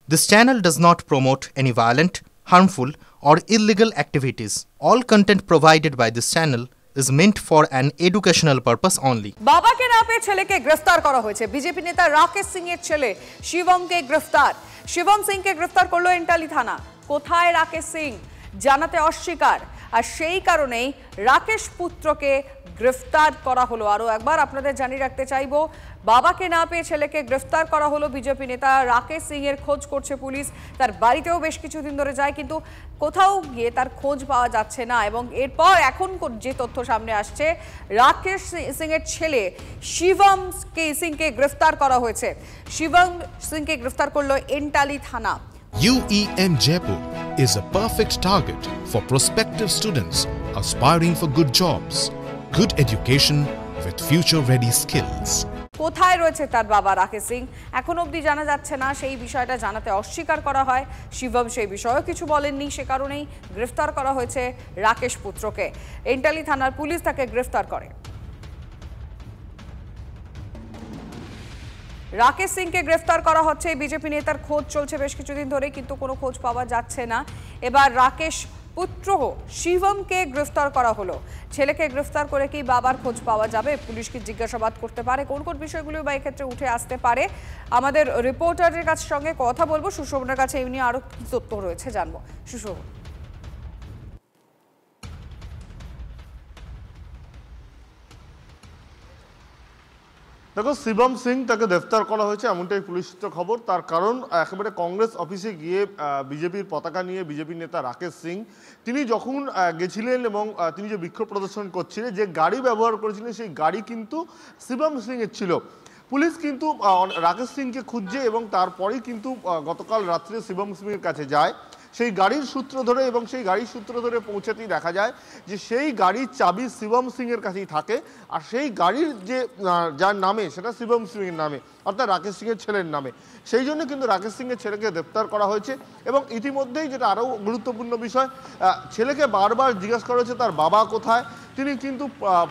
This channel does not promote any violent, harmful, or illegal activities. All content provided by this channel is meant for an educational purpose only. বাবাকে না পেয়ে ছেলেকে গ্রেফতার করা হয়েছে। BJP নেতা রাকেশ সিং এর ছেলে শিবমকে গ্রেফতার। শিবম সিংকে গ্রেফতার করলো এন্টালি থানা। কোথায় রাকেশ সিং জানাতে অস্বীকার, আর সেই কারণেই রাকেশ পুত্রকে গ্রেফতার করা হলো। আরও একবার আপনাদের জানিয়ে রাখতে চাইবো, বাবাকে না পেয়ে ছেলেকে গ্রেফতার করা হলো। বিজেপি নেতা রাকেশ সিং এর খোঁজ করছে পুলিশ। তার বাড়িতেও বেশ কিছুদিন ধরে যায়, কিন্তু কোথাও গিয়ে তার খোঁজ পাওয়া যাচ্ছে না। এবং এরপর এখন যে তথ্য সামনে আসছে, রাকেশ সিং এর ছেলে শিবম সিংকে গ্রেফতার করা হয়েছে। শিবম সিংকে গ্রেফতার করলো এন্টালি থানা। UEM Jaipur is a perfect target for prospective students aspiring for good jobs, good education with future-ready skills. কোথায় রয়েছে তার বাবা রাকেশ সিং এখন অবধি জানা যাচ্ছে না। সেই বিষয়টা জানাতে অস্বীকার করা হয়। শিবম সেই বিষয়েও কিছু বলেননি, সে কারণেই গ্রেফতার করা হয়েছে রাকেশ পুত্রকে। এন্টালি থানার পুলিশ তাকে গ্রেফতার করে। রাকেশ সিংকে গ্রেফতার করা হচ্ছে। বিজেপি নেতার খোঁজ চলছে বেশ কিছুদিন ধরে, কিন্তু কোনো খোঁজ পাওয়া যাচ্ছে না। এবার রাকেশ পুত্র শিবমকে গ্রেফতার করা হলো। ছেলেকে গ্রেফতার করে কি বাবার খোঁজ পাওয়া যাবে? পুলিশ কি জিজ্ঞাসাবাদ করতে পারে? কোন কোন বিষয়গুলো বা এক্ষেত্রে উঠে আসতে পারে? আমাদের রিপোর্টারের সঙ্গে কথা বলবো। সুশোভনের কাছে এই নিয়ে আরো কি তথ্য রয়েছে জানবো। সুশোভন, দেখো, শিবম সিং তাকে গ্রেফতার করা হয়েছে এমনটাই পুলিশ সূত্রে খবর। তার কারণ একেবারে কংগ্রেস অফিসে গিয়ে বিজেপির পতাকা নিয়ে বিজেপি নেতা রাকেশ সিং তিনি যখন গেছিলেন এবং তিনি যে বিক্ষোভ প্রদর্শন করছিলেন, যে গাড়ি ব্যবহার করেছিলেন সেই গাড়ি কিন্তু শিবম সিংয়ের ছিল। পুলিশ কিন্তু রাকেশ সিংকে খুঁজছে এবং তারপরেই কিন্তু গতকাল রাত্রে শিবম সিংয়ের কাছে যায় সেই গাড়ির সূত্র ধরে, এবং সেই গাড়ির সূত্র ধরে পৌঁছাতেই দেখা যায় যে সেই গাড়ির চাবি শিবম সিংয়ের কাছেই থাকে, আর সেই গাড়ির যে যার নামে সেটা শিবম সিংয়ের নামে, অর্থাৎ রাকেশ সিংয়ের ছেলের নামে। সেই জন্য কিন্তু রাকেশ সিংয়ের ছেলেকে গ্রেপ্তার করা হয়েছে। এবং ইতিমধ্যেই যেটা আরও গুরুত্বপূর্ণ বিষয়, ছেলেকে বারবার জিজ্ঞাসা করা হয়েছে তার বাবা কোথায়। তিনি কিন্তু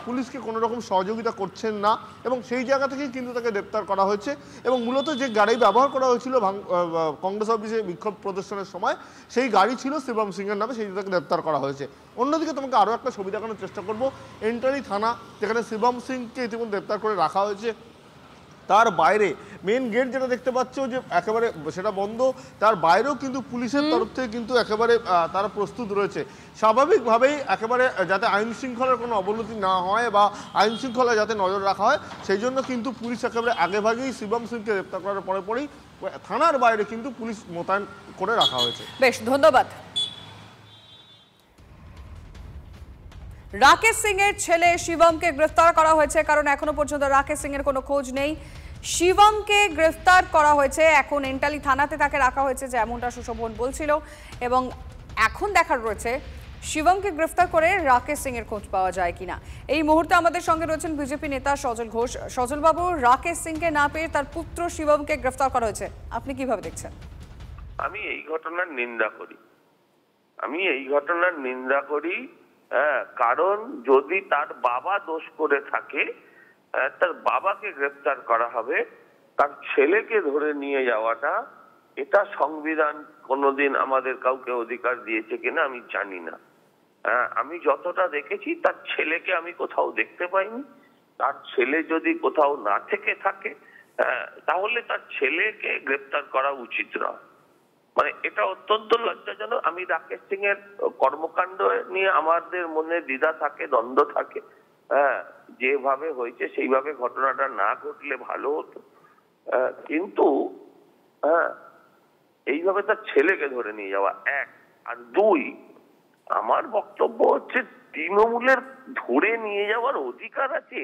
পুলিশকে কোনো রকম সহযোগিতা করছেন না, এবং সেই জায়গা থেকেই কিন্তু তাকে গ্রেপ্তার করা হয়েছে। এবং মূলত যে গাড়ি ব্যবহার করা হয়েছিল কংগ্রেস অফিসে বিক্ষোভ প্রদর্শনের সময়, সেই গাড়ি ছিল শিবম সিংয়ের নামে, সেই তাকে গ্রেপ্তার করা হয়েছে। অন্যদিকে তোমাকে আরও একটা ছবি দেখানোর চেষ্টা করব। এন্টালি থানা, যেখানে শিবম সিংকে ইতিমধ্যে গ্রেপ্তার করে রাখা হয়েছে, তার বাইরে মেন গেট যেটা দেখতে পাচ্ছ যে একেবারে সেটা বন্ধ, তার বাইরেও কিন্তু পুলিশের তরফ থেকে কিন্তু একেবারে তারা প্রস্তুত রয়েছে স্বাভাবিকভাবেই, একেবারে যাতে আইন শৃঙ্খলার কোনো অবনতি না হয় বা আইন শৃঙ্খলা যাতে নজর রাখা হয়, সেই জন্য কিন্তু পুলিশ একেবারে আগেভাগেই শিবম সিংকে গ্রেপ্তার করার পরেই থানার বাইরে কিন্তু পুলিশ মোতায়েন করে রাখা হয়েছে। বেশ, ধন্যবাদ। রাকেশ সিং এর ছেলে শিবমকে গ্রেফতার করা হয়েছে, কারণ এখনো পর্যন্ত রাকেশ সিং এর কোনো খোঁজ নেই। শিবমকে গ্রেফতার করা হয়েছে, এখন এন্টালি থানাতে তাকে রাখা হয়েছে, যেমনটা সুশোভন বলছিল। এবং এখন দেখার রয়েছে শিবমকে গ্রেফতার করে রাকেশ সিং এর খোঁজ পাওয়া যায় কিনা। এই মুহূর্তে আমাদের সঙ্গে রয়েছেন বিজেপি নেতা সজল ঘোষ। সজল বাবু, রাকেশ সিংকে না পেয়ে তার পুত্র শিবমকে গ্রেফতার করা হয়েছে, আপনি কিভাবে দেখছেন? আমি এই ঘটনার নিন্দা করি। কারণ যদি তার বাবা দোষ করে থাকে, তার বাবাকে গ্রেফতার করা হবে, তার ছেলেকে ধরে নিয়ে যাওয়াটা, এটা সংবিধান কোনোদিন আমাদের কাউকে অধিকার দিয়েছে কিনা আমি জানি না। আমি যতটা দেখেছি তার ছেলেকে আমি কোথাও দেখতে পাইনি। তার ছেলে যদি কোথাও না থেকে থাকে, তাহলে তার ছেলেকে গ্রেফতার করা উচিত নয়। মানে এটা অত্যন্ত লজ্জাজনক। আমি রাকেশ সিং এর কর্মকাণ্ড নিয়ে আমাদের মনে দ্বিধা থাকে, দ্বন্দ্ব থাকে। যেভাবে হয়েছে সেইভাবে ঘটনাটা না ঘটলে ভালো হতো, কিন্তু এইভাবে তার ছেলেকে ধরে নিয়ে যাওয়া এক। আর দুই, আমার বক্তব্য হচ্ছে তৃণমূলের ধরে নিয়ে যাওয়ার অধিকার আছে,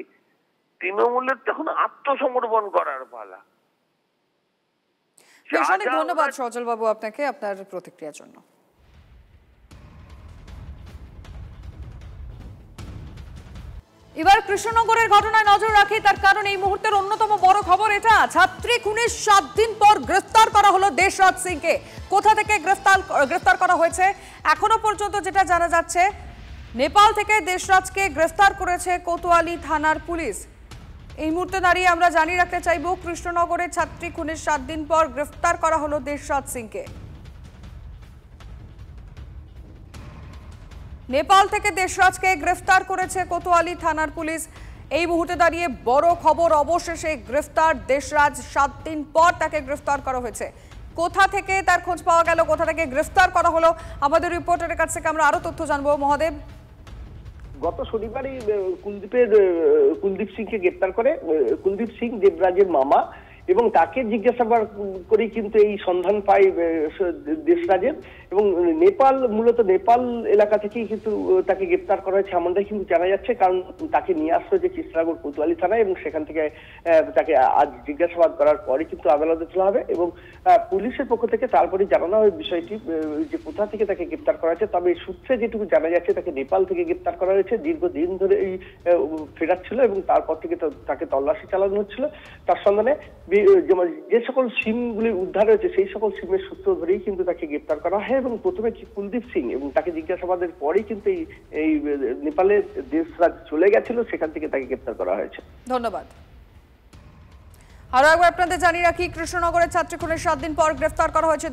তৃণমূলের তখন আত্মসমর্পণ করার পালা। অনেক ধন্যবাদ সজল বাবু আপনাকে আপনার প্রতিক্রিয়ার জন্য। এবার কৃষ্ণনগরের ঘটনায় নজর রাখি, তার কারণ এই মুহূর্তের অন্যতম বড় খবর এটা, ছাত্রী খুনের 7 দিন পর গ্রেফতার করা হলো দেশরাজ সিংকে। কোথা থেকে গ্রেফতার করা হয়েছে এখনো পর্যন্ত যেটা জানা যাচ্ছে, নেপাল থেকে দেশরাজকে গ্রেফতার করেছে কোতোয়ালি থানার পুলিশ। এই মুহূর্তে দাঁড়িয়ে আমরা জানিয়ে রাখতে চাইব কৃষ্ণনগরের ছাত্রী খুনের 7 দিন পর গ্রেফতার করা হলো দেশরাজ সিংকে। নেপাল থেকে দেশরাজকে গ্রেফতার করেছে কোতোয়ালি থানার পুলিশ। এই মুহূর্তে দাঁড়িয়ে বড় খবর, অবশেষে গ্রেফতার দেশরাজ। 7 দিন পর তাকে গ্রেফতার করা হয়েছে। কোথা থেকে তার খোঁজ পাওয়া গেল, কোথা থেকে গ্রেফতার করা হলো, আমাদের রিপোর্টারের কাছ থেকে আমরা আরো তথ্য জানবো। মহাদেব, গত শনিবারই কুলদীপ সিংকে গ্রেপ্তার করে কুলদীপ সিং দেবরাজের মামা, এবং তাকে জিজ্ঞাসাবাদ করেই কিন্তু এই সন্ধান পায় দেশরাজের। এবং মূলত নেপাল এলাকা থেকেই কিন্তু তাকে গ্রেপ্তার করা হয়েছে এমনটাই কিন্তু জানা যাচ্ছে, কারণ তাকে নিয়ে আসলো যে কৃষ্ণনগর কোতোয়ালি থানায়, এবং সেখান থেকে তাকে আজ জিজ্ঞাসাবাদ করার পরে কিন্তু আদালতে তোলা হবে। এবং পুলিশের পক্ষ থেকে তারপরে জানানো হয় বিষয়টি যে কোথা থেকে তাকে গ্রেপ্তার করা হয়েছে। তবে সূত্রে যেটুকু জানা যাচ্ছে তাকে নেপাল থেকে গ্রেপ্তার করা হয়েছে। দীর্ঘদিন ধরে এই ফেরাচ্ছিল এবং তারপর থেকে তাকে তল্লাশি চালানো হচ্ছিল। তার সন্ধানে যে সকল সিমগুলি উদ্ধার হয়েছে সেই সকল সিমের সূত্র ধরেই কিন্তু তাকে গ্রেপ্তার করা হয়। এবং প্রথমে কুলদীপ সিং, এবং তাকে জিজ্ঞাসাবাদের পরেই কিন্তু এই নেপালে দেশরাজ চলে গেছিল, সেখান থেকে তাকে গ্রেপ্তার করা হয়েছে। ধন্যবাদ। আরো একবার আপনাদের জানিয়ে রাখি, কৃষ্ণনগরের ছাত্রী খুনের 7 দিন পর গ্রেফতার করা হয়েছে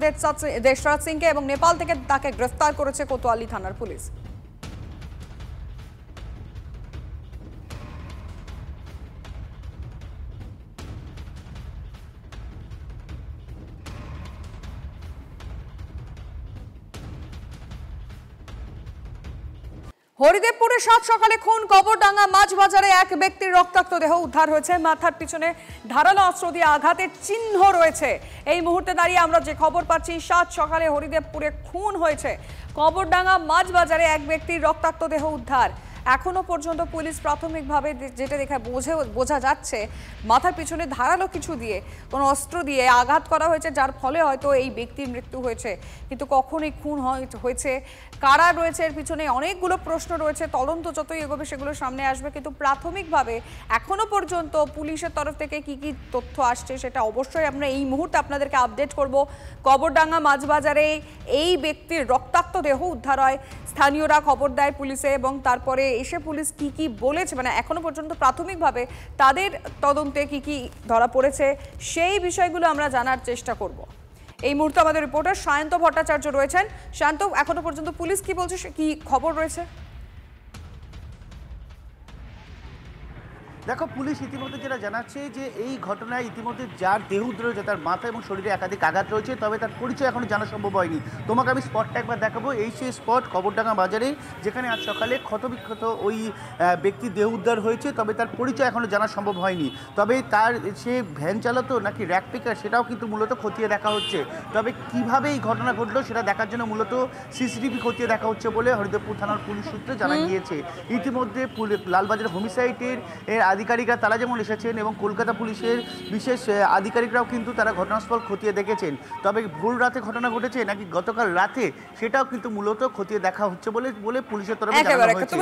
দেশরাজ সিংকে, এবং নেপাল থেকে তাকে গ্রেফতার করেছে কোতোয়ালি থানার পুলিশ। হরিদেবপুরে 7 সকালে খুন, কবরডাঙ্গা মাছ বাজারে এক ব্যক্তির রক্তাক্ত দেহ উদ্ধার হয়েছে। মাথার পিছনে ধারালো অস্ত্র দিয়ে আঘাতের চিহ্ন রয়েছে। এই মুহূর্তে দাঁড়িয়ে আমরা যে খবর পাচ্ছি, 7 সকালে হরিদেবপুরে খুন হয়েছে। কবরডাঙ্গা মাছ বাজারে এক ব্যক্তির রক্তাক্ত দেহ উদ্ধার। এখনো পর্যন্ত পুলিশ প্রাথমিকভাবে যেটা দেখে বোঝা যাচ্ছে, মাথার পিছনে ধারালো কিছু দিয়ে, কোনো অস্ত্র দিয়ে আঘাত করা হয়েছে, যার ফলে হয়তো এই ব্যক্তির মৃত্যু হয়েছে। কিন্তু কখন এই খুন হয়েছে, কারা রয়েছে এর পিছনে, অনেকগুলো প্রশ্ন রয়েছে। তদন্ত যতই এগোবে সেগুলো সামনে আসবে, কিন্তু প্রাথমিকভাবে এখনো পর্যন্ত পুলিশের তরফ থেকে কি কি তথ্য আসছে সেটা অবশ্যই আমরা এই মুহূর্তে আপনাদেরকে আপডেট করব। কবরডাঙ্গা মাছবাজারে এই ব্যক্তির রক্তাক্ত দেহ উদ্ধার হয়, স্থানীয়রা খবর দেয় পুলিশে, এবং তারপরে এসে পুলিশ কি কি বলেছে, মানে এখনো পর্যন্ত প্রাথমিকভাবে তাদের তদন্তে কি কি ধরা পড়েছে সেই বিষয়গুলো আমরা জানার চেষ্টা করব। এই মুহূর্তে আমাদের রিপোর্টার সায়ন্ত ভট্টাচার্য রয়েছেন। শান্ত, এখনো পর্যন্ত পুলিশ কি বলছে, কি খবর রয়েছে? দেখো, পুলিশ ইতিমধ্যে যেটা জানাচ্ছে যে এই ঘটনায় ইতিমধ্যে যার দেহ উদ্ধার হয়েছে তার মাথা এবং শরীরে একাধিক আঘাত রয়েছে, তবে তার পরিচয় এখনো জানা সম্ভব হয়নি। তোমাকে আমি স্পটটা একবার দেখাবো। এই সেই স্পট কবরডাঙ্গা বাজারে, যেখানে আজ সকালে ক্ষতবিক্ষত ওই ব্যক্তির দেহ উদ্ধার হয়েছে, তবে তার পরিচয় এখনো জানা সম্ভব হয়নি। তবে তার সে ভ্যান চালাতো নাকি র্যাক পিকার সেটাও কিন্তু মূলত খতিয়ে দেখা হচ্ছে। তবে কিভাবে এই ঘটনা ঘটলো সেটা দেখার জন্য মূলত সিসিটিভি খতিয়ে দেখা হচ্ছে বলে হরিদেবপুর থানার পুলিশ সূত্রে জানা গিয়েছে। ইতিমধ্যে লালবাজার হোমিসাইডের আধিকারিকরা তারা যেমন এসেছেন, এবং কলকাতা পুলিশের বিশেষ আধিকারিকরাও কিন্তু তারা ঘটনাস্থল খতিয়ে দেখেছেন। তবে ভোর রাতে ঘটনা ঘটেছে নাকি গতকাল রাতে সেটাও কিন্তু মূলত খতিয়ে দেখা হচ্ছে বলে পুলিশের তরফে জানানো হয়েছে।